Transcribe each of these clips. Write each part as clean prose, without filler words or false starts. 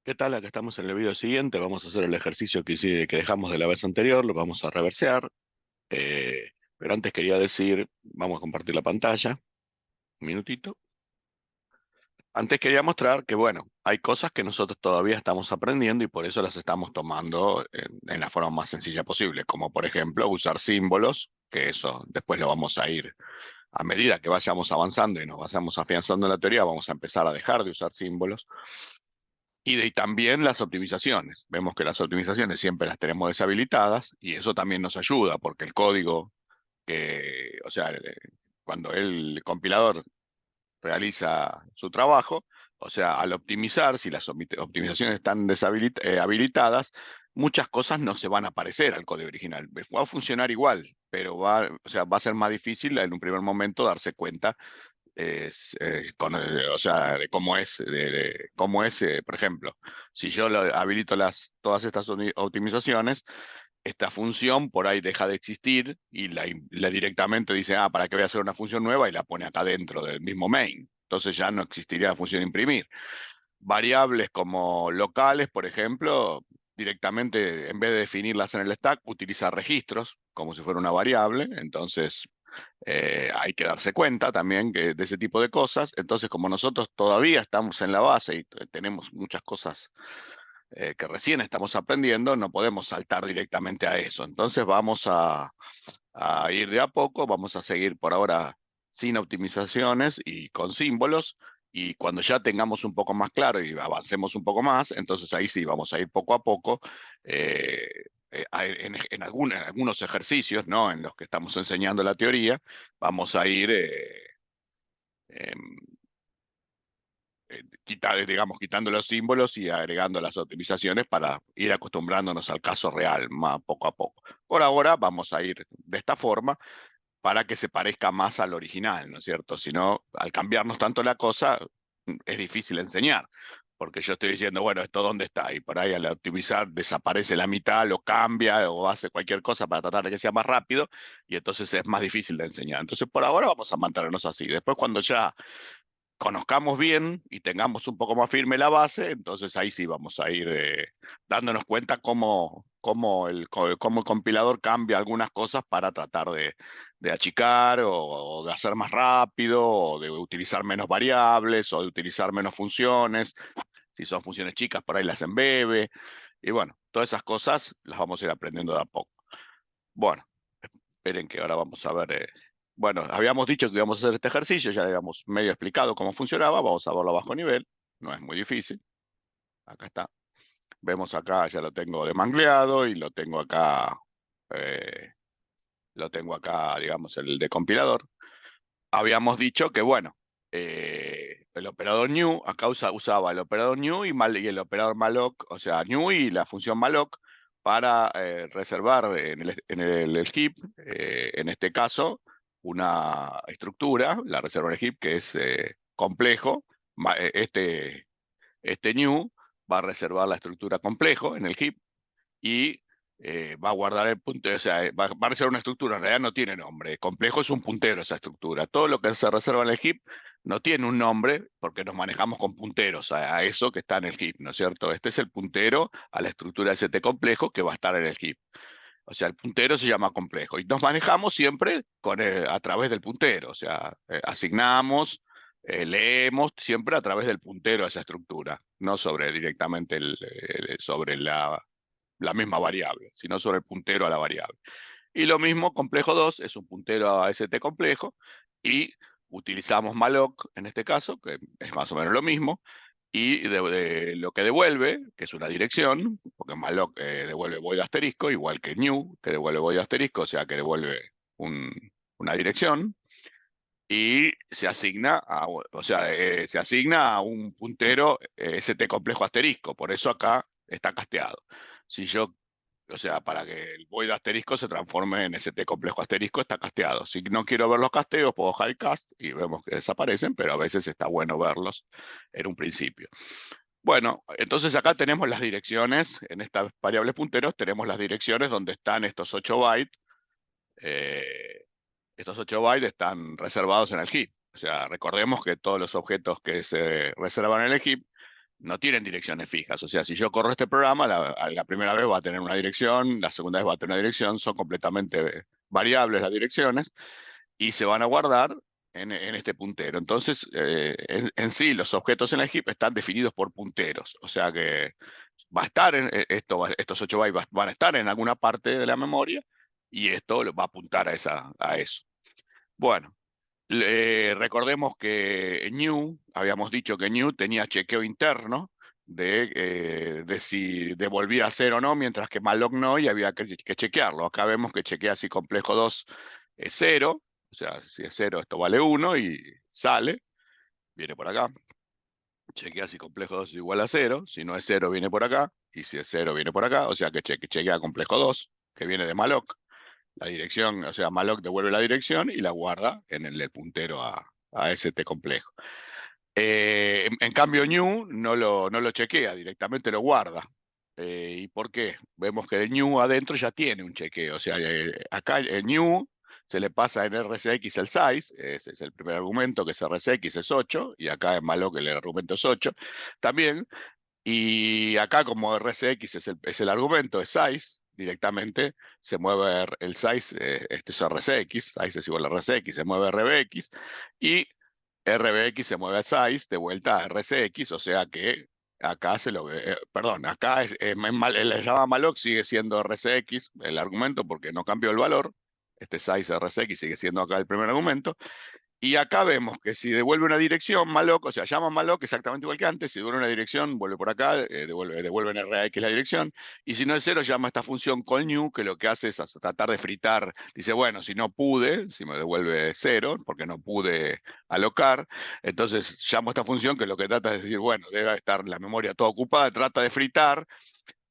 ¿Qué tal? Acá estamos en el video siguiente. Vamos a hacer el ejercicio que dejamos de la vez anterior. Lo vamos a reversear. Pero antes quería decir, vamos a compartir la pantalla. Un minutito. Antes quería mostrar que, bueno, hay cosas que nosotros todavía estamos aprendiendo y por eso las estamos tomando en la forma más sencilla posible. Como por ejemplo usar símbolos, que eso después lo vamos a ir, a medida que vayamos avanzando y nos vayamos afianzando en la teoría, vamos a empezar a dejar de usar símbolos. Y también las optimizaciones. Vemos que las optimizaciones siempre las tenemos deshabilitadas y eso también nos ayuda porque el código o sea, cuando el compilador realiza su trabajo, o sea, al optimizar, si las optimizaciones están habilitadas, muchas cosas no se van a aparecer al código original. Va a funcionar igual, pero o sea, va a ser más difícil en un primer momento darse cuenta o sea, de cómo es, cómo es, por ejemplo, si yo habilito todas estas optimizaciones, esta función por ahí deja de existir y la directamente dice, ah, ¿para qué voy a hacer una función nueva? Y la pone acá dentro del mismo main. Entonces ya no existiría la función imprimir. Variables como locales, por ejemplo, directamente en vez de definirlas en el stack, utiliza registros como si fuera una variable. Entonces hay que darse cuenta también de ese tipo de cosas. Entonces, como nosotros todavía estamos en la base y tenemos muchas cosas que recién estamos aprendiendo, no podemos saltar directamente a eso. Entonces vamos a ir de a poco, vamos a seguir por ahora sin optimizaciones y con símbolos. Y cuando ya tengamos un poco más claro y avancemos un poco más, entonces ahí sí vamos a ir poco a poco eh, en algunos ejercicios, ¿no? En los que estamos enseñando la teoría, vamos a ir em, digamos, quitando los símbolos y agregando las optimizaciones para ir acostumbrándonos al caso real, más poco a poco. Por ahora vamos a ir de esta forma para que se parezca más al original, ¿no es cierto? Si no, al cambiarnos tanto la cosa, es difícil enseñar, porque yo estoy diciendo, bueno, ¿esto dónde está? Y por ahí al optimizar desaparece la mitad, lo cambia o hace cualquier cosa para tratar de que sea más rápido, y entonces es más difícil de enseñar. Entonces, por ahora vamos a mantenernos así. Después, cuando ya conozcamos bien y tengamos un poco más firme la base, entonces ahí sí vamos a ir dándonos cuenta cómo el compilador cambia algunas cosas para tratar de achicar o de hacer más rápido o de utilizar menos variables o de utilizar menos funciones. Si son funciones chicas, por ahí las embebe. Y bueno, todas esas cosas las vamos a ir aprendiendo de a poco. Bueno, esperen que ahora vamos a ver. Bueno, habíamos dicho que íbamos a hacer este ejercicio, ya habíamos medio explicado cómo funcionaba. Vamos a verlo a bajo nivel. No es muy difícil. Acá está. Vemos acá, ya lo tengo demangleado y eh, lo tengo acá, digamos, el de compilador. Habíamos dicho que, bueno, el operador new, acá usaba el operador new y el operador malloc, o sea, new y la función malloc para reservar en el heap, en este caso, una estructura, la reserva en el heap, que es complejo. Este new va a reservar la estructura complejo en el heap y va a guardar el puntero, o sea, va a ser una estructura, en realidad no tiene nombre. Complejo es un puntero esa estructura. Todo lo que se reserva en el heap no tiene un nombre porque nos manejamos con punteros a eso que está en el heap, ¿no es cierto? Este es el puntero a la estructura ST complejo que va a estar en el heap. O sea, el puntero se llama complejo y nos manejamos siempre a través del puntero, o sea, asignamos, leemos siempre a través del puntero a esa estructura, no sobre directamente sobre la misma variable, sino sobre el puntero a la variable. Y lo mismo, complejo 2 es un puntero a ST complejo y utilizamos malloc en este caso, que es más o menos lo mismo, y de lo que devuelve, que es una dirección, porque malloc devuelve void asterisco, igual que new, que devuelve void asterisco, o sea que devuelve una dirección, y se asigna a un puntero ST complejo asterisco, por eso acá está casteado. Si yo, o sea, para que el void asterisco se transforme en ST complejo asterisco, está casteado. Si no quiero ver los casteos, puedo hide cast y vemos que desaparecen, pero a veces está bueno verlos en un principio. Bueno, entonces acá tenemos las direcciones, en estas variables punteros tenemos las direcciones donde están estos 8 bytes. eh, Estos 8 bytes están reservados en el heap. O sea, recordemos que todos los objetos que se reservan en el heap no tienen direcciones fijas. O sea, si yo corro este programa, la primera vez va a tener una dirección, la segunda vez va a tener una dirección, son completamente variables las direcciones y se van a guardar en este puntero. Entonces, en sí, los objetos en la heap están definidos por punteros. O sea que va a estar estos 8 bytes van a estar en alguna parte de la memoria y esto va a apuntar a eso. Bueno, recordemos que new, habíamos dicho que new tenía chequeo interno de si devolvía a cero o no, mientras que malloc no, y había que chequearlo. Acá vemos que chequea si complejo 2 es 0, o sea, si es 0 esto vale 1 y sale, viene por acá. Chequea si complejo 2 es igual a 0, si no es 0 viene por acá, y si es 0 viene por acá, o sea que chequea complejo 2, que viene de malloc. La dirección, o sea, malloc devuelve la dirección y la guarda en el puntero a ese T complejo. En cambio, new no lo chequea, directamente lo guarda. ¿Y por qué? Vemos que el new adentro ya tiene un chequeo. O sea, acá el new se le pasa en RCX el size, ese es el primer argumento, que es RCX, es 8, y acá en malloc el argumento es 8 también. Y acá como RCX es el argumento, es size, directamente se mueve el size, este es RCX, size es igual a RCX, se mueve RBX, y RBX se mueve a size de vuelta a RCX, o sea que acá perdón, acá le llama malloc, sigue siendo RCX el argumento porque no cambió el valor, este size RCX sigue siendo acá el primer argumento, y acá vemos que si devuelve una dirección malloc, o sea, llama malloc exactamente igual que antes, si devuelve una dirección, vuelve por acá, devuelve en RAX la dirección, y si no es 0, llama esta función callNew, que lo que hace es tratar de fritar, dice, bueno, si no pude, si me devuelve 0, porque no pude alocar, entonces llamo esta función que lo que trata es decir, bueno, debe estar la memoria toda ocupada, trata de fritar,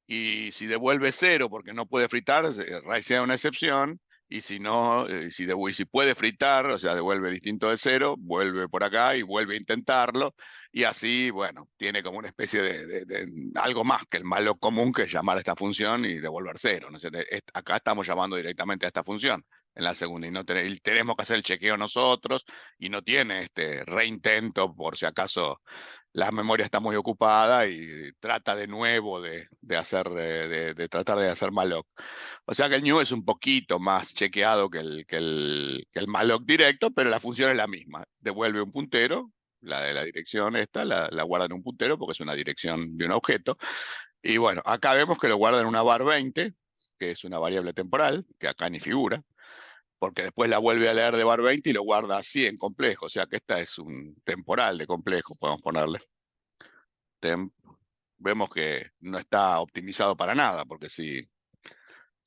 y si devuelve 0 porque no puede fritar, raicea una excepción, y si no, si puede fritar, o sea, devuelve distinto de 0, vuelve por acá y vuelve a intentarlo, y así, bueno, tiene como una especie de algo más que el malo común, que es llamar a esta función y devolver 0. ¿No? Acá estamos llamando directamente a esta función en la segunda, y y tenemos que hacer el chequeo nosotros, y no tiene este reintento por si acaso la memoria está muy ocupada y trata de nuevo de tratar de hacer malloc. O sea que el new es un poquito más chequeado que el malloc directo, pero la función es la misma. Devuelve un puntero, la de la dirección esta, la guarda en un puntero porque es una dirección de un objeto. Y bueno, acá vemos que lo guarda en una var 20, que es una variable temporal, que acá ni figura, porque después la vuelve a leer de var 20 y lo guarda así en complejo. O sea que esta es un temporal de complejo, podemos ponerle. Vemos que no está optimizado para nada, porque si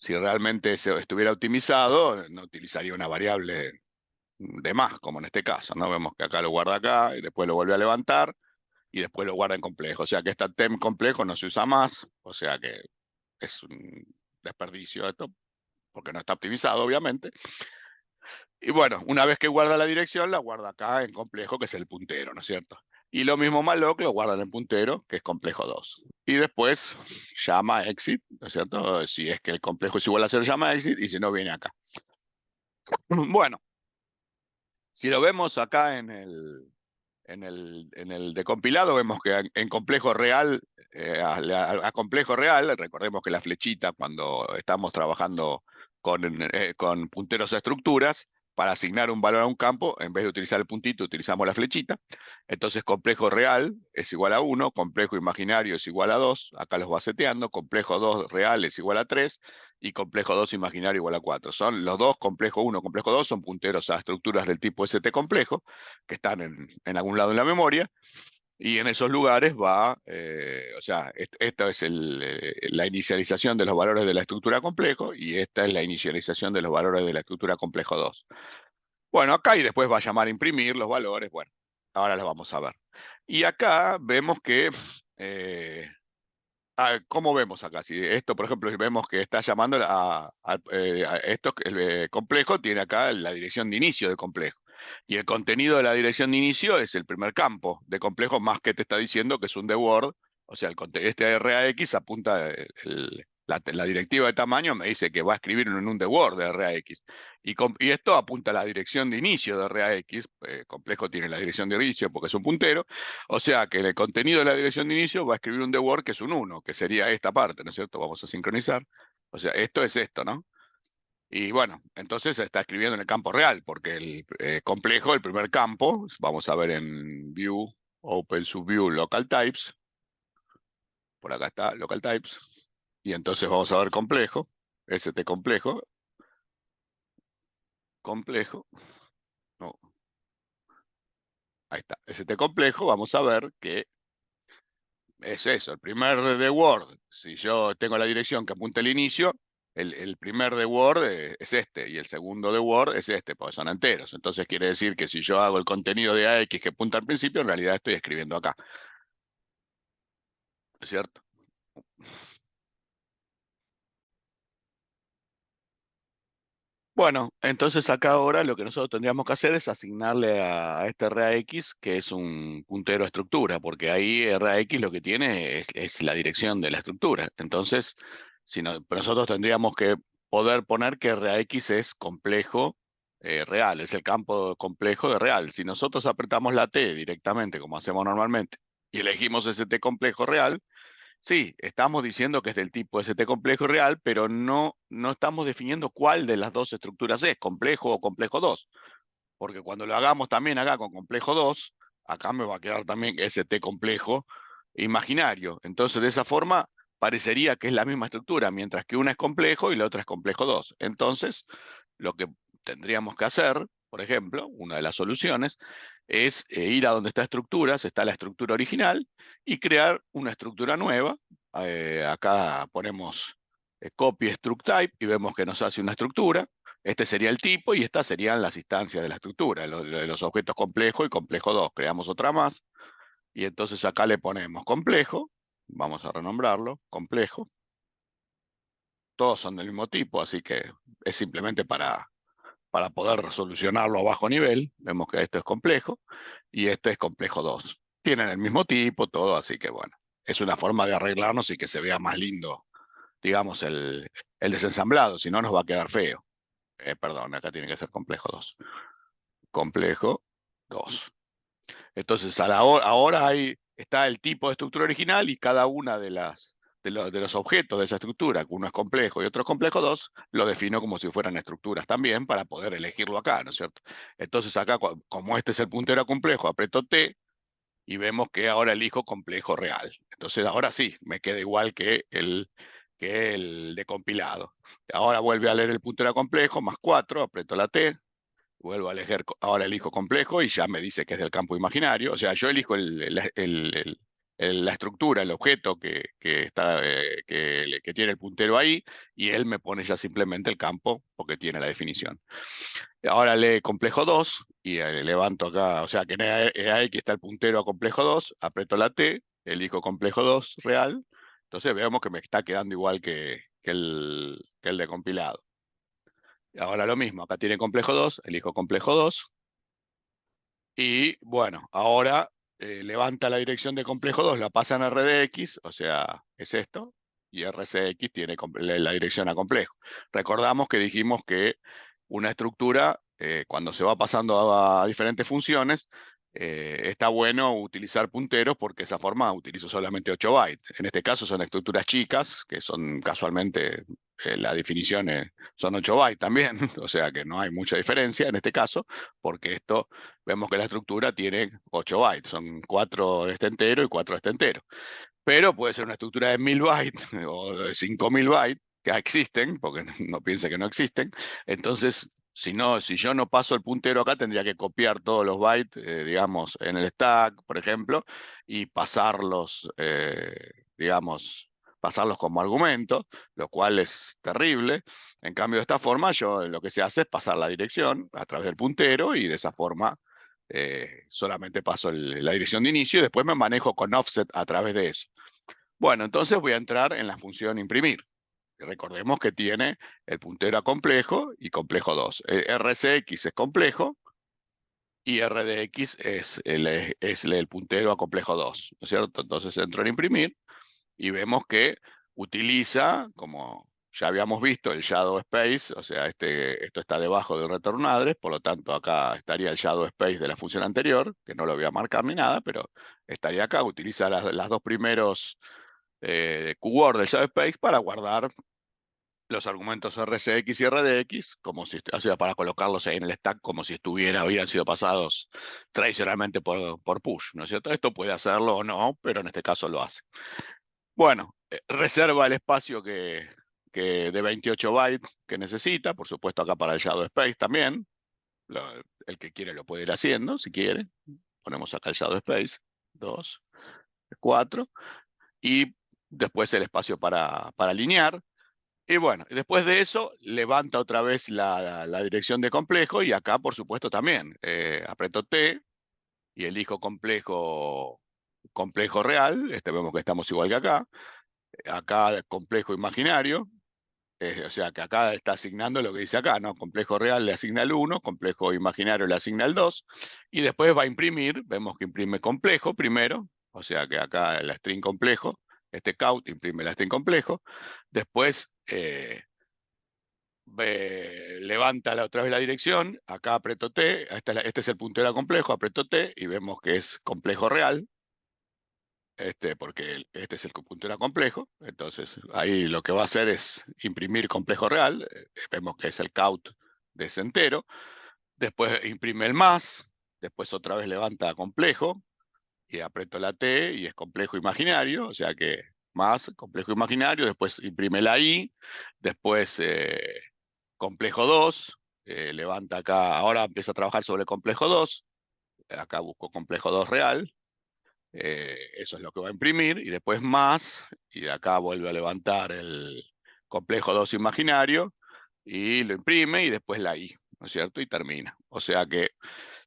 realmente estuviera optimizado, no utilizaría una variable de más, como en este caso, ¿no? Vemos que acá lo guarda acá y después lo vuelve a levantar y después lo guarda en complejo. O sea que esta temp complejo no se usa más, o sea que es un desperdicio esto, porque no está optimizado, obviamente. Y bueno, una vez que guarda la dirección, la guarda acá en complejo, que es el puntero, ¿no es cierto? Y lo mismo malloc lo guarda en el puntero, que es complejo 2. Y después llama exit, ¿no es cierto? Si es que el complejo es igual a 0, llama exit, y si no, viene acá. Bueno, si lo vemos acá en el decompilado, vemos que en complejo real, a complejo real, recordemos que la flechita, cuando estamos trabajando con punteros a estructuras, para asignar un valor a un campo, en vez de utilizar el puntito, utilizamos la flechita. Entonces, complejo real es igual a 1, complejo imaginario es igual a 2, acá los va seteando, complejo 2 real es igual a 3, y complejo 2 imaginario igual a 4. Son los dos, complejo 1, complejo 2, son punteros a estructuras del tipo ST complejo, que están en algún lado en la memoria, y en esos lugares va, o sea, esta es la inicialización de los valores de la estructura complejo, y esta es la inicialización de los valores de la estructura complejo 2. Bueno, acá y después va a llamar a imprimir los valores, bueno, ahora los vamos a ver. Y acá vemos que, ¿cómo vemos acá? Si esto, por ejemplo, vemos que está llamando a esto, el complejo tiene acá la dirección de inicio del complejo. Y el contenido de la dirección de inicio es el primer campo de complejo, más que te está diciendo que es un deword. O sea, este RAX apunta la la directiva de tamaño me dice que va a escribir en un DWORD de RAX. Y esto apunta a la dirección de inicio de RAX. Complejo tiene la dirección de inicio porque es un puntero. O sea que el contenido de la dirección de inicio va a escribir un DWORD que es un 1, que sería esta parte, ¿no es cierto? Vamos a sincronizar. O sea, esto es esto, ¿no? Y bueno, entonces se está escribiendo en el campo real, porque el complejo, el primer campo, vamos a ver en View, Open Subview, Local Types. Por acá está Local Types. Y entonces vamos a ver complejo, ST complejo, complejo. No, ahí está, ST complejo. Vamos a ver que es eso, el primer de Word. Si yo tengo la dirección que apunta al inicio, el primer de Word es este y el segundo de Word es este, porque son enteros. Entonces quiere decir que si yo hago el contenido de AX que apunta al principio, en realidad estoy escribiendo acá. ¿Es cierto? Bueno, entonces acá ahora lo que nosotros tendríamos que hacer es asignarle a este RAX, que es un puntero a estructura, porque ahí RAX lo que tiene es la dirección de la estructura. Entonces, si no, pero nosotros tendríamos que poder poner que RAX es complejo real, es el campo complejo de real. Si nosotros apretamos la T directamente, como hacemos normalmente, y elegimos ese T complejo real, sí, estamos diciendo que es del tipo ST complejo real, pero no estamos definiendo cuál de las dos estructuras es, complejo o complejo 2. Porque cuando lo hagamos también acá con complejo 2, acá me va a quedar también ST complejo imaginario. Entonces, de esa forma, parecería que es la misma estructura, mientras que una es complejo y la otra es complejo 2. Entonces, lo que tendríamos que hacer, por ejemplo, una de las soluciones, es ir a donde está estructuras, está la estructura original, y crear una estructura nueva. Acá ponemos copy struct type y vemos que nos hace una estructura. Este sería el tipo y estas serían las instancias de la estructura, los objetos complejo y complejo 2. Creamos otra más y entonces acá le ponemos complejo, vamos a renombrarlo, complejo. Todos son del mismo tipo, así que es simplemente para poder solucionarlo a bajo nivel. Vemos que esto es complejo y este es complejo 2. Tienen el mismo tipo, todo, así que bueno, es una forma de arreglarnos y que se vea más lindo, digamos, el desensamblado, si no nos va a quedar feo. Perdón, acá tiene que ser complejo 2. Complejo 2. Entonces, ahora está el tipo de estructura original y cada una de los objetos de esa estructura, que uno es complejo y otro es complejo 2, lo defino como si fueran estructuras también para poder elegirlo acá, ¿no es cierto? Entonces acá, como este es el puntero complejo, aprieto T y vemos que ahora elijo complejo real. Entonces ahora sí, me queda igual que el de compilado. Ahora vuelve a leer el puntero complejo, más 4, aprieto la T, vuelvo a elegir, ahora elijo complejo y ya me dice que es del campo imaginario. O sea, yo elijo la estructura, el objeto que tiene el puntero ahí, y él me pone ya simplemente el campo porque tiene la definición. Ahora lee complejo 2 y levanto acá, o sea que en EAX está el puntero a complejo 2, aprieto la T, elijo complejo 2 real, entonces vemos que me está quedando igual que el de compilado. Ahora lo mismo, acá tiene complejo 2, elijo complejo 2. Y bueno, ahora levanta la dirección de complejo 2, la pasa en RDX, o sea, es esto, y RCX tiene la dirección a complejo. Recordamos que dijimos que una estructura, cuando se va pasando a diferentes funciones, está bueno utilizar punteros porque de esa forma utilizo solamente 8 bytes. En este caso son estructuras chicas, que son casualmente, la definición son 8 bytes también, o sea que no hay mucha diferencia en este caso, porque esto vemos que la estructura tiene 8 bytes, son 4 de este entero y 4 de este entero. Pero puede ser una estructura de 1000 bytes o de 5000 bytes, que existen, porque no piense que no existen. Entonces, si yo no paso el puntero acá, tendría que copiar todos los bytes, digamos, en el stack, por ejemplo, y pasarlos, digamos, pasarlos como argumento, lo cual es terrible. En cambio, de esta forma, yo lo que se hace es pasar la dirección a través del puntero y de esa forma solamente paso la dirección de inicio y después me manejo con offset a través de eso. Bueno, entonces voy a entrar en la función imprimir. Recordemos que tiene el puntero a complejo y complejo 2. RCX es complejo y RDX es el puntero a complejo 2, ¿no es cierto? Entonces entro en imprimir y vemos que utiliza, como ya habíamos visto, el shadow space, o sea, esto está debajo del return address, por lo tanto acá estaría el shadow space de la función anterior, que no lo voy a marcar ni nada, pero estaría acá, utiliza las dos primeros keyword del shadow space para guardar los argumentos RCX y RDX, como si, o sea, para colocarlos ahí en el stack como si hubieran sido pasados tradicionalmente por push, ¿no es cierto? Esto puede hacerlo o no, pero en este caso lo hace. Bueno, reserva el espacio de 28 bytes que necesita, por supuesto acá para el shadow space también. El que quiere lo puede ir haciendo, si quiere. Ponemos acá el shadow space, 2, 4, y después el espacio para alinear. Y bueno, después de eso levanta otra vez la dirección de complejo y acá por supuesto también aprieto T y elijo complejo real, vemos que estamos igual que acá complejo imaginario, o sea que acá está asignando lo que dice acá, ¿no? Complejo real le asigna el 1, complejo imaginario le asigna el 2, y después va a imprimir, vemos que imprime complejo primero, o sea que acá la string complejo, count imprime la string complejo, después levanta otra vez la dirección, acá aprieto T, este es el puntero a complejo, aprieto T y vemos que es complejo real, porque este es el puntero a complejo, entonces ahí lo que va a hacer es imprimir complejo real, vemos que es el count de ese entero, después imprime el más, después otra vez levanta a complejo y aprieto la T y es complejo imaginario, o sea que más complejo imaginario, después imprime la I, después complejo 2, levanta acá, ahora empieza a trabajar sobre complejo 2, acá busco complejo 2 real, eso es lo que va a imprimir, y después más, y de acá vuelve a levantar el complejo 2 imaginario, y lo imprime, y después la I, ¿no es cierto? Y termina. O sea que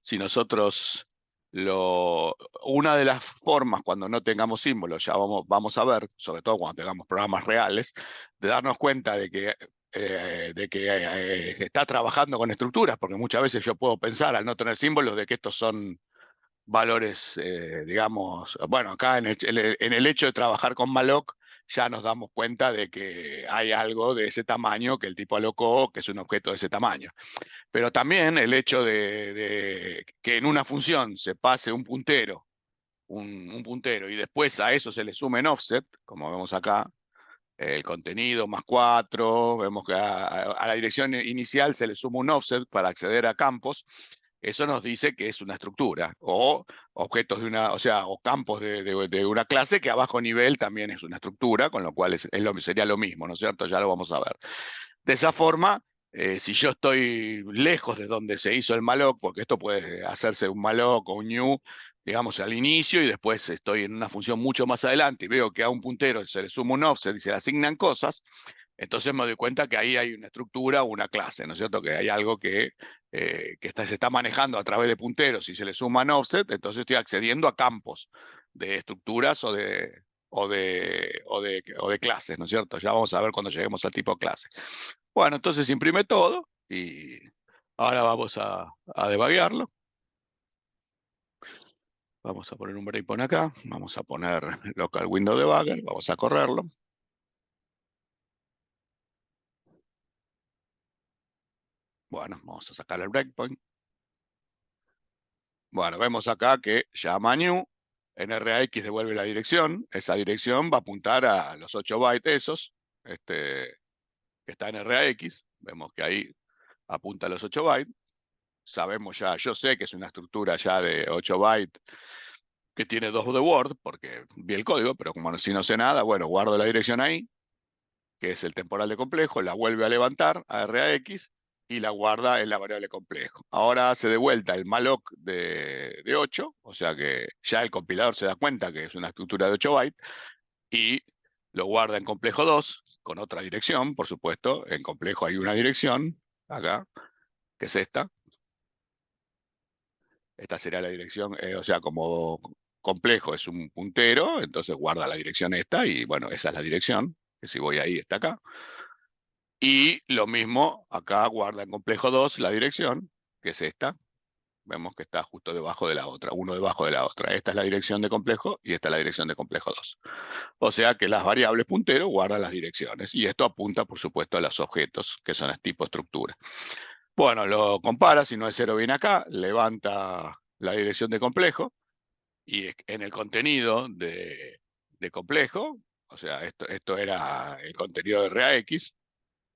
si nosotros una de las formas cuando no tengamos símbolos, ya vamos a ver, sobre todo cuando tengamos programas reales, de darnos cuenta de que está trabajando con estructuras, porque muchas veces yo puedo pensar al no tener símbolos de que estos son valores, digamos, bueno, acá en el hecho de trabajar con malloc ya nos damos cuenta de que hay algo de ese tamaño que el tipo alocó, que es un objeto de ese tamaño. Pero también el hecho de que en una función se pase un puntero, un puntero, y después a eso se le sume en offset, como vemos acá, el contenido más 4, vemos que a la dirección inicial se le suma un offset para acceder a campos, eso nos dice que es una estructura, o objetos de una, o sea, o campos de una clase que a bajo nivel también es una estructura, con lo cual sería lo mismo, ¿no es cierto? Ya lo vamos a ver. De esa forma, si yo estoy lejos de donde se hizo el malloc, porque esto puede hacerse un malloc o un new, digamos, al inicio, y después estoy en una función mucho más adelante y veo que a un puntero se le suma un offset y se le asignan cosas, entonces me doy cuenta que ahí hay una estructura o una clase, ¿no es cierto? Que hay algo que se está manejando a través de punteros y se le suman offset, entonces estoy accediendo a campos de estructuras o de clases, ¿no es cierto? Ya vamos a ver cuando lleguemos al tipo de clase. Bueno, entonces imprime todo y ahora vamos a debuguearlo. Vamos a poner un breakpoint acá, vamos a poner local window debugger, vamos a correrlo. Bueno, vamos a sacar el breakpoint. Bueno, vemos acá que llama new, en RAX devuelve la dirección, esa dirección va a apuntar a los 8 bytes esos, que está en RAX, vemos que ahí apunta a los 8 bytes, sabemos ya, yo sé que es una estructura ya de 8 bytes que tiene 2 de Word, porque vi el código, pero como si no sé nada, bueno, guardo la dirección ahí, que es el temporal de complejo, la vuelve a levantar a RAX y la guarda en la variable complejo. Ahora hace de vuelta el malloc de 8, o sea que ya el compilador se da cuenta que es una estructura de 8 bytes, y lo guarda en complejo 2, con otra dirección, por supuesto. En complejo hay una dirección, acá, que es esta. Esta sería la dirección, o sea, como complejo es un puntero, entonces guarda la dirección esta, y bueno, esa es la dirección, que si voy ahí está acá. Y lo mismo, acá guarda en complejo 2 la dirección, que es esta, Vemos que está justo debajo de la otra, uno debajo de la otra. Esta es la dirección de complejo y esta es la dirección de complejo 2. O sea que las variables puntero guardan las direcciones y esto apunta, por supuesto, a los objetos que son tipo estructura. Bueno, lo compara, si no es 0 viene acá, levanta la dirección de complejo y en el contenido de complejo, o sea, esto era el contenido de RAX,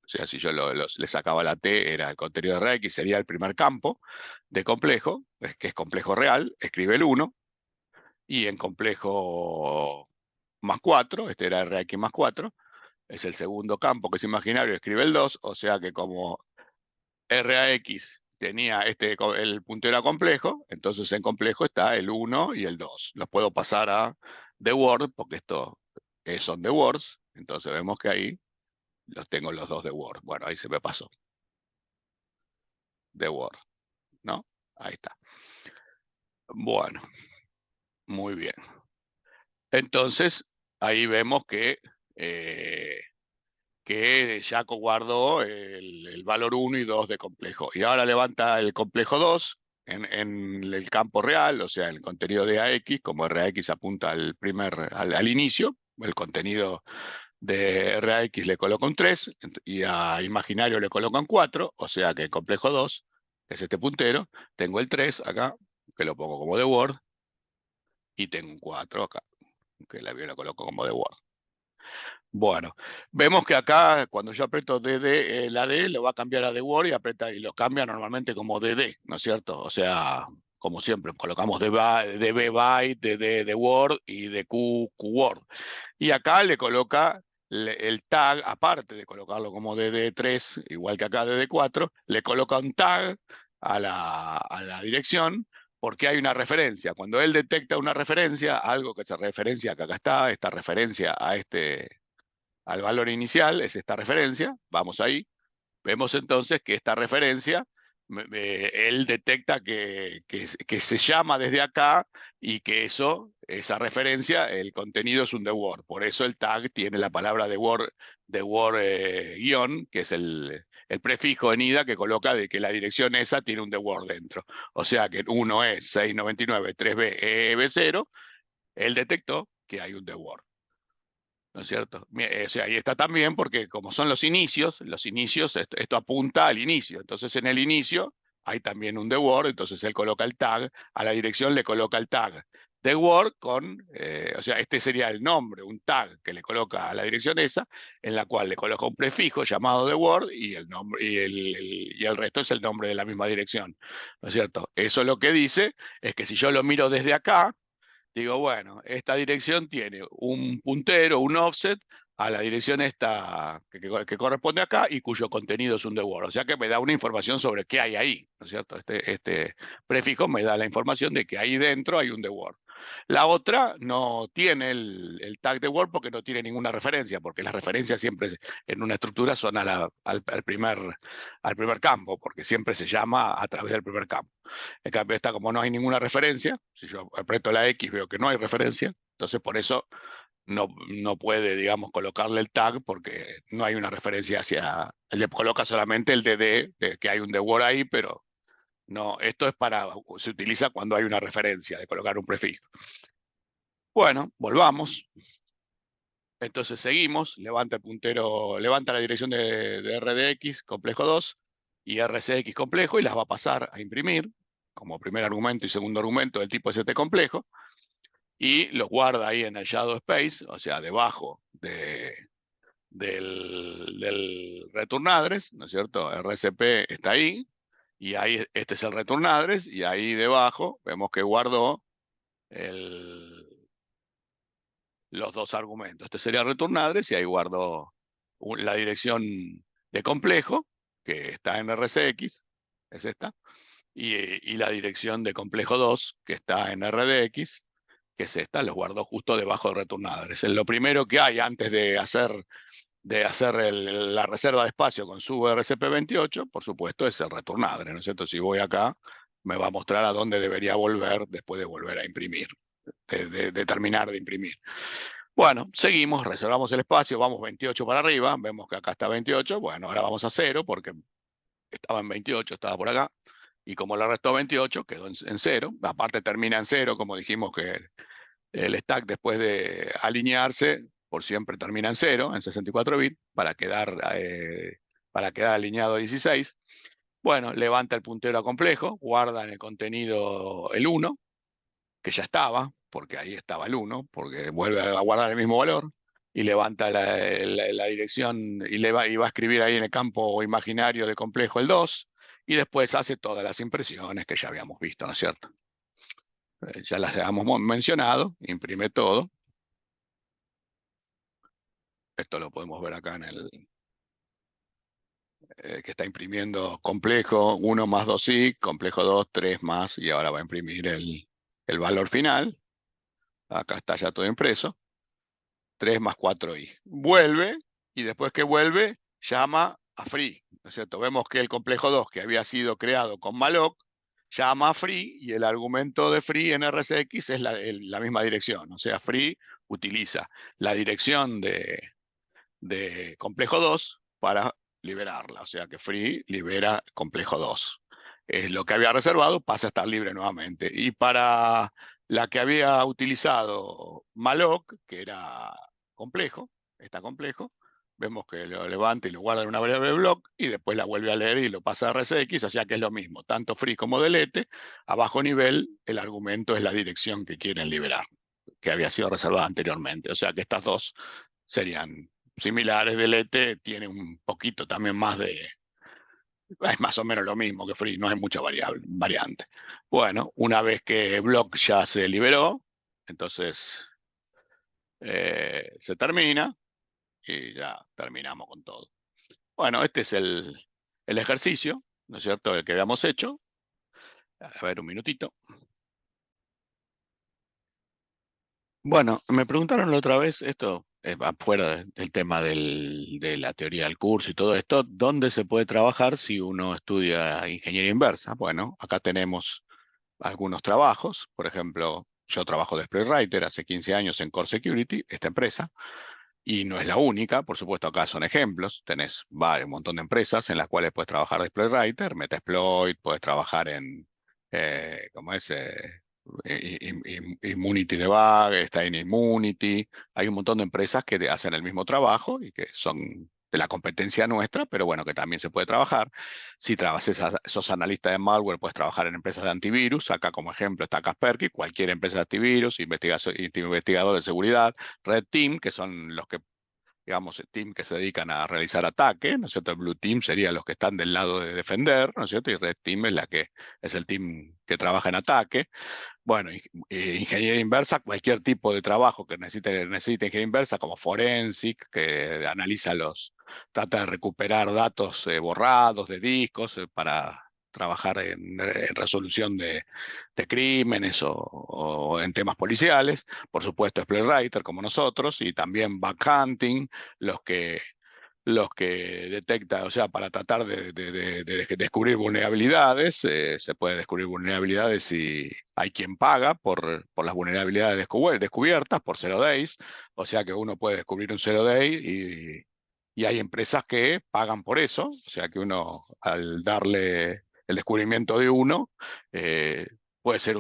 o sea, si yo le sacaba la T, era el contenido de RAX, sería el primer campo de complejo, que es complejo real, escribe el 1, y en complejo más 4, este era RAX más 4, es el segundo campo que es imaginario, escribe el 2, o sea que como RAX tenía el puntero a complejo, entonces en complejo está el 1 y el 2. Los puedo pasar a The Word, porque estos son The Words, entonces vemos que ahí los tengo los dos The Word. Bueno, ahí se me pasó. The Word, ¿no? Ahí está. Bueno, muy bien. Entonces, ahí vemos que Jaco guardó el valor 1 y 2 de complejo. Y ahora levanta el complejo 2 en el campo real, o sea, el contenido de AX, como RAX apunta al inicio, el contenido de RAX le coloca un 3 y a imaginario le colocan 4, o sea que en complejo 2, que es este puntero, tengo el 3 acá, que lo pongo como de Word, y tengo un 4 acá, que lo coloco como de Word. Bueno, vemos que acá cuando yo aprieto DD, la D lo va a cambiar a DWord y aprieta y lo cambia normalmente como DD, ¿no es cierto? O sea, como siempre, colocamos DB byte, DD Word y DQ Word. Y acá le coloca el tag, aparte de colocarlo como DD3, igual que acá DD4, le coloca un tag a la dirección porque hay una referencia. Cuando él detecta una referencia, algo que se referencia, que acá está, esta referencia al valor inicial, es esta referencia, vamos ahí, vemos entonces que esta referencia, él detecta que se llama desde acá y que esa referencia, el contenido es un The Word. Por eso el tag tiene la palabra The Word guión, que es el prefijo en ida que coloca de que la dirección esa tiene un The Word dentro. O sea que uno es 699 3B EB0, él detectó que hay un The Word. ¿No es cierto? O sea, ahí está también porque como son los inicios, esto apunta al inicio. Entonces en el inicio hay también un The Word, entonces él coloca el tag, a la dirección le coloca el tag The Word o sea, este sería el nombre, un tag que le coloca a la dirección esa, en la cual le coloca un prefijo llamado The Word y el nombre y el resto es el nombre de la misma dirección. ¿No es cierto? Eso lo que dice es que si yo lo miro desde acá, digo, bueno, esta dirección tiene un puntero, un offset, a la dirección esta que corresponde acá y cuyo contenido es un The Word. O sea que me da una información sobre qué hay ahí, ¿no es cierto? Este prefijo me da la información de que ahí dentro hay un The Word. La otra no tiene el tag de Word porque no tiene ninguna referencia, porque las referencias siempre en una estructura son al primer campo, porque siempre se llama a través del primer campo. En cambio, esta, como no hay ninguna referencia, si yo aprieto la X veo que no hay referencia, entonces por eso no puede, digamos, colocarle el tag porque no hay una referencia hacia. Le coloca solamente el DD, que hay un The Word ahí, pero no, esto es se utiliza cuando hay una referencia de colocar un prefijo. Bueno, volvamos. Entonces seguimos, levanta el puntero, levanta la dirección de RDX complejo 2 y RCX complejo y las va a pasar a imprimir como primer argumento y segundo argumento del tipo ST complejo y los guarda ahí en el shadow space, o sea, debajo del return address, ¿no es cierto? RCP está ahí y ahí este es el return address y ahí debajo vemos que guardó los dos argumentos. Este sería return address y ahí guardo la dirección de complejo, que está en RCX, es esta, y la dirección de complejo 2, que está en RDX, que es esta, los guardo justo debajo de return address. Es lo primero que hay antes de hacer la reserva de espacio con su RCP28, por supuesto, es el return address, ¿no es cierto? Si voy acá, me va a mostrar a dónde debería volver después de volver a imprimir, de terminar de imprimir. Bueno, seguimos, reservamos el espacio, vamos 28 para arriba, vemos que acá está 28, bueno, ahora vamos a 0 porque estaba en 28, estaba por acá, Y como le restó 28, quedó en 0. Aparte termina en 0, como dijimos que el stack después de alinearse, por siempre termina en 0, en 64 bits, para quedar alineado a 16. Bueno, levanta el puntero a complejo, guarda en el contenido el 1, que ya estaba, porque ahí estaba el 1, porque vuelve a guardar el mismo valor, y levanta la dirección y va a escribir ahí en el campo imaginario de complejo el 2, y después hace todas las impresiones que ya habíamos visto, ¿no es cierto? Ya las habíamos mencionado, imprime todo. Esto lo podemos ver acá en el que está imprimiendo complejo 1 más 2i, complejo 2, 3 más, y ahora va a imprimir el valor final. Acá está ya todo impreso. 3 más 4i. Vuelve, y después que vuelve, llama a free, ¿no es cierto? Vemos que el complejo 2, que había sido creado con malloc, llama a free, y el argumento de free en RCX es la misma dirección. O sea, free utiliza la dirección de complejo 2 para liberarla. O sea que free libera complejo 2. Es lo que había reservado, pasa a estar libre nuevamente. Y para la que había utilizado malloc, que era complejo, está complejo, vemos que lo levanta y lo guarda en una variable block, y después la vuelve a leer y lo pasa a RCX, o sea que es lo mismo, tanto free como delete. A bajo nivel, el argumento es la dirección que quieren liberar, que había sido reservada anteriormente. O sea que estas dos serían similares. Delete tiene un poquito también más es más o menos lo mismo que free, no hay mucha variante. Bueno, una vez que block ya se liberó, entonces se termina y ya terminamos con todo. Bueno, este es el ejercicio, ¿no es cierto?, el que habíamos hecho. A ver, un minutito. Bueno, me preguntaron la otra vez, esto va fuera del tema de la teoría del curso y todo esto, ¿dónde se puede trabajar si uno estudia ingeniería inversa? Bueno, acá tenemos algunos trabajos. Por ejemplo, yo trabajo de Spraywriter hace 15 años en Core Security, esta empresa, y no es la única. Por supuesto, acá son ejemplos. Tenés un montón de empresas en las cuales puedes trabajar de Spraywriter, Metasploit, puedes trabajar en, ¿cómo es? Immunity Debug, está en Immunity. Hay un montón de empresas que hacen el mismo trabajo y que son de la competencia nuestra, pero bueno, que también se puede trabajar. Si sos analista de malware, puedes trabajar en empresas de antivirus. Acá como ejemplo está Kaspersky, cualquier empresa de antivirus, investigador de seguridad, Red Team, que son los que, digamos, team que se dedican a realizar ataques, ¿no es cierto? El Blue Team serían los que están del lado de defender, ¿no es cierto? Y Red Team es el team que trabaja en ataque. Bueno, ingeniería inversa, cualquier tipo de trabajo que necesite ingeniería inversa, como forensic, que trata de recuperar datos borrados de discos para trabajar en resolución de crímenes o en temas policiales. Por supuesto, Spraywriter como nosotros, y también bug hunting, los que detecta, o sea, para tratar de descubrir vulnerabilidades. Se puede descubrir vulnerabilidades y hay quien paga por las vulnerabilidades descubiertas por Zero Days. O sea que uno puede descubrir un Zero Day y hay empresas que pagan por eso. O sea que uno, al darle el descubrimiento de uno, puede ser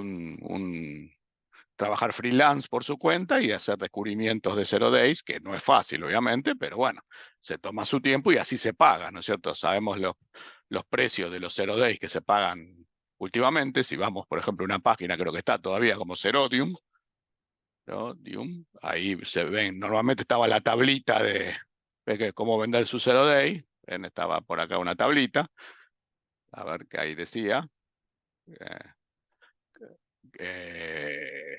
trabajar freelance por su cuenta y hacer descubrimientos de Zero Days, que no es fácil, obviamente, pero bueno, se toma su tiempo y así se paga, ¿no es cierto? Sabemos los precios de los Zero Days que se pagan últimamente. Si vamos, por ejemplo, a una página, creo que está todavía como Zerodium, ¿no? Ahí se ven, normalmente estaba la tablita de cómo vender su Zero Day. Estaba por acá una tablita, a ver qué ahí decía. Eh, eh,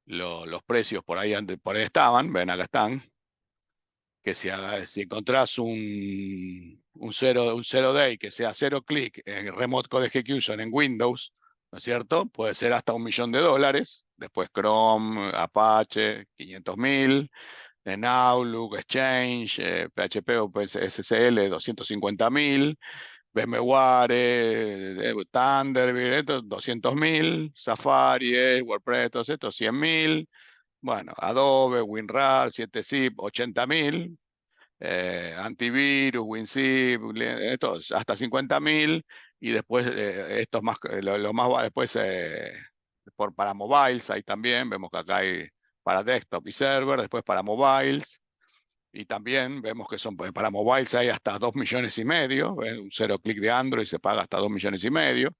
los precios por ahí estaban, ven, acá están. Que si encontrás un zero day que sea cero clic en Remote Code Execution en Windows, ¿no es cierto? Puede ser hasta $1.000.000. Después Chrome, Apache, 500.000. En Outlook, Exchange, PHP o SSL, 250.000. VMware, Thunderbird, 200.000. Safari, WordPress, todos estos, 100.000. Bueno, Adobe, WinRAR, 7zip, 80.000. Antivirus, WinZip, hasta 50.000. y después esto es más, lo más va después para mobiles, ahí también vemos que acá hay para desktop y server, después para mobiles, y también vemos que son para mobiles hay hasta 2,5 millones, un cero clic de Android se paga hasta 2,5 millones.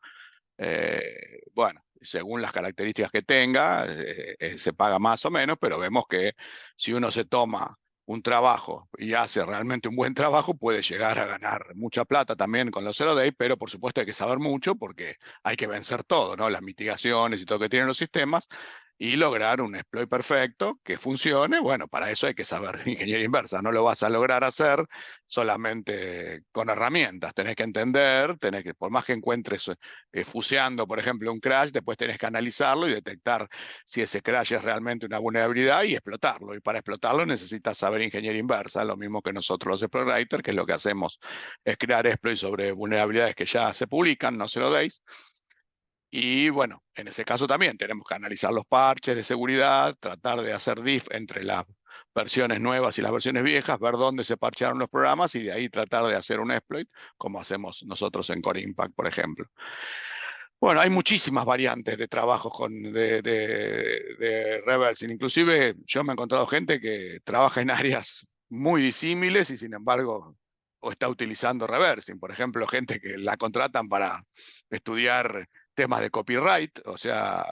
Bueno, según las características que tenga, se paga más o menos, pero vemos que si uno se toma un trabajo y hace realmente un buen trabajo, puede llegar a ganar mucha plata también con los zero day, pero por supuesto hay que saber mucho porque hay que vencer todo, ¿no? Las mitigaciones y todo que tienen los sistemas y lograr un exploit perfecto que funcione. Bueno, para eso hay que saber ingeniería inversa, no lo vas a lograr hacer solamente con herramientas, tenés que entender, tenés que, por más que encuentres fuseando, por ejemplo, un crash, después tenés que analizarlo y detectar si ese crash es realmente una vulnerabilidad y explotarlo. Y para explotarlo necesitas saber ingeniería inversa, lo mismo que nosotros los exploit writers, que es lo que hacemos, es crear exploits sobre vulnerabilidades que ya se publican, no se lo deis. Y bueno, en ese caso también tenemos que analizar los parches de seguridad, tratar de hacer diff entre las versiones nuevas y las versiones viejas, ver dónde se parchearon los programas y de ahí tratar de hacer un exploit, como hacemos nosotros en Core Impact, por ejemplo. Bueno, hay muchísimas variantes de trabajos de reversing. Inclusive yo me he encontrado gente que trabaja en áreas muy disímiles y sin embargo o está utilizando reversing. Por ejemplo, gente que la contratan para estudiar temas de copyright, o sea,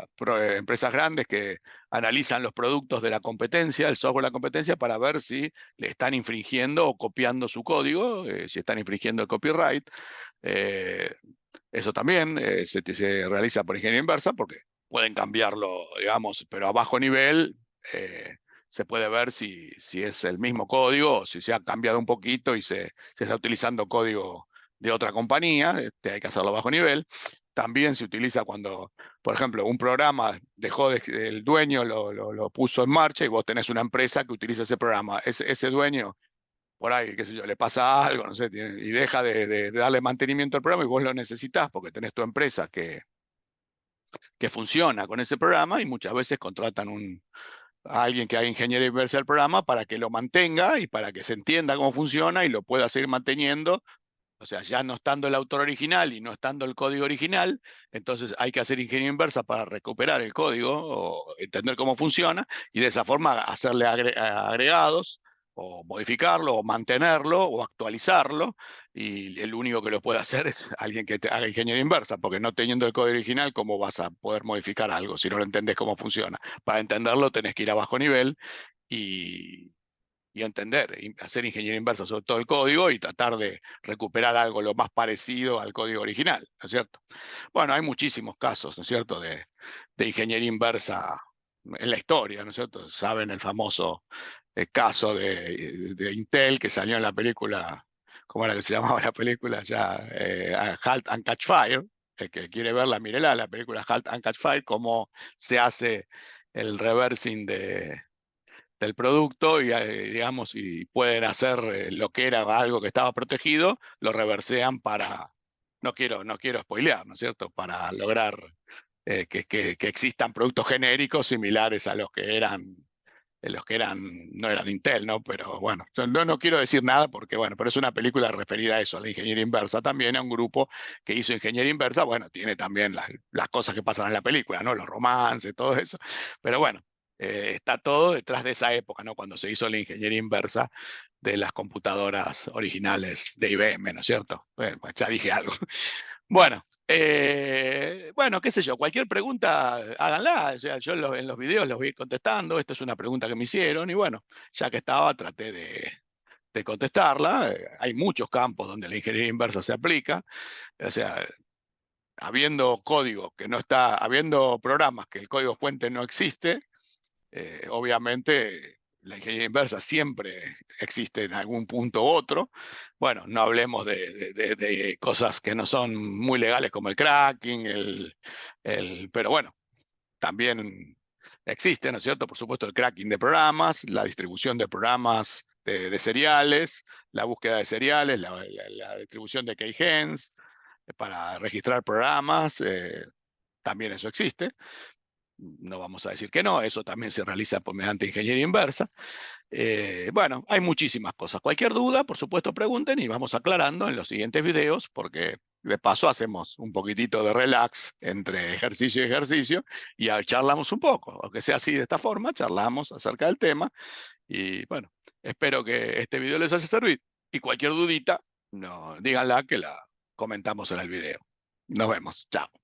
empresas grandes que analizan los productos de la competencia, el software de la competencia, para ver si le están infringiendo o copiando su código, si están infringiendo el copyright. Eh, Eso también se realiza por ingeniería inversa porque pueden cambiarlo, digamos, pero a bajo nivel se puede ver si es el mismo código o si se ha cambiado un poquito y se está utilizando código de otra compañía. Hay que hacerlo a bajo nivel. También se utiliza cuando, por ejemplo, un programa el dueño lo puso en marcha y vos tenés una empresa que utiliza ese programa. Ese dueño por ahí, qué sé yo, le pasa algo, no sé, y deja de darle mantenimiento al programa y vos lo necesitas porque tenés tu empresa que funciona con ese programa y muchas veces contratan a alguien que haga ingeniería inversa del programa para que lo mantenga y para que se entienda cómo funciona y lo pueda seguir manteniendo. O sea, ya no estando el autor original y no estando el código original, entonces hay que hacer ingeniería inversa para recuperar el código o entender cómo funciona y de esa forma hacerle agregados o modificarlo o mantenerlo o actualizarlo. Y el único que lo puede hacer es alguien que haga ingeniería inversa, porque no teniendo el código original, ¿cómo vas a poder modificar algo si no lo entendés cómo funciona? Para entenderlo tenés que ir a bajo nivel y entender, hacer ingeniería inversa sobre todo el código y tratar de recuperar algo lo más parecido al código original, ¿no es cierto? Bueno, hay muchísimos casos, ¿no es cierto?, de ingeniería inversa en la historia, ¿no es cierto? Saben el famoso caso de Intel que salió en la película, ¿cómo era que se llamaba la película? Ya, Halt and Catch Fire. El que quiere verla, mírela, la película Halt and Catch Fire, cómo se hace el reversing del producto y digamos, y pueden hacer lo que era algo que estaba protegido, lo reversean para, no quiero spoilear, ¿no es cierto? Para lograr que existan productos genéricos similares a los que eran, no eran Intel, ¿no? Pero bueno, no quiero decir nada porque, bueno, pero es una película referida a eso, a la ingeniería inversa también, a un grupo que hizo ingeniería inversa. Bueno, tiene también las cosas que pasan en la película, ¿no? Los romances, todo eso. Pero bueno, está todo detrás de esa época, ¿no? Cuando se hizo la ingeniería inversa de las computadoras originales de IBM, ¿no es cierto? Bueno, pues ya dije algo. Bueno, qué sé yo, cualquier pregunta, háganla. O sea, yo en los videos los voy a ir contestando. Esto es una pregunta que me hicieron y bueno, ya que estaba, traté de contestarla. Hay muchos campos donde la ingeniería inversa se aplica. O sea, habiendo código que no está, habiendo programas que el código fuente no existe, obviamente la ingeniería inversa siempre existe en algún punto u otro. Bueno, no hablemos de cosas que no son muy legales como el cracking, pero bueno, también existe, ¿no es cierto? Por supuesto, el cracking de programas, la distribución de programas de seriales, la búsqueda de seriales, la distribución de keygens para registrar programas, también eso existe. no vamos a decir que no, eso también se realiza mediante ingeniería inversa. Bueno, hay muchísimas cosas. Cualquier duda, por supuesto, pregunten y vamos aclarando en los siguientes videos, porque de paso hacemos un poquitito de relax entre ejercicio y ejercicio y charlamos un poco, aunque sea así de esta forma, charlamos acerca del tema y bueno, espero que este video les haya servido y cualquier dudita, no, díganla que la comentamos en el video. Nos vemos, chao.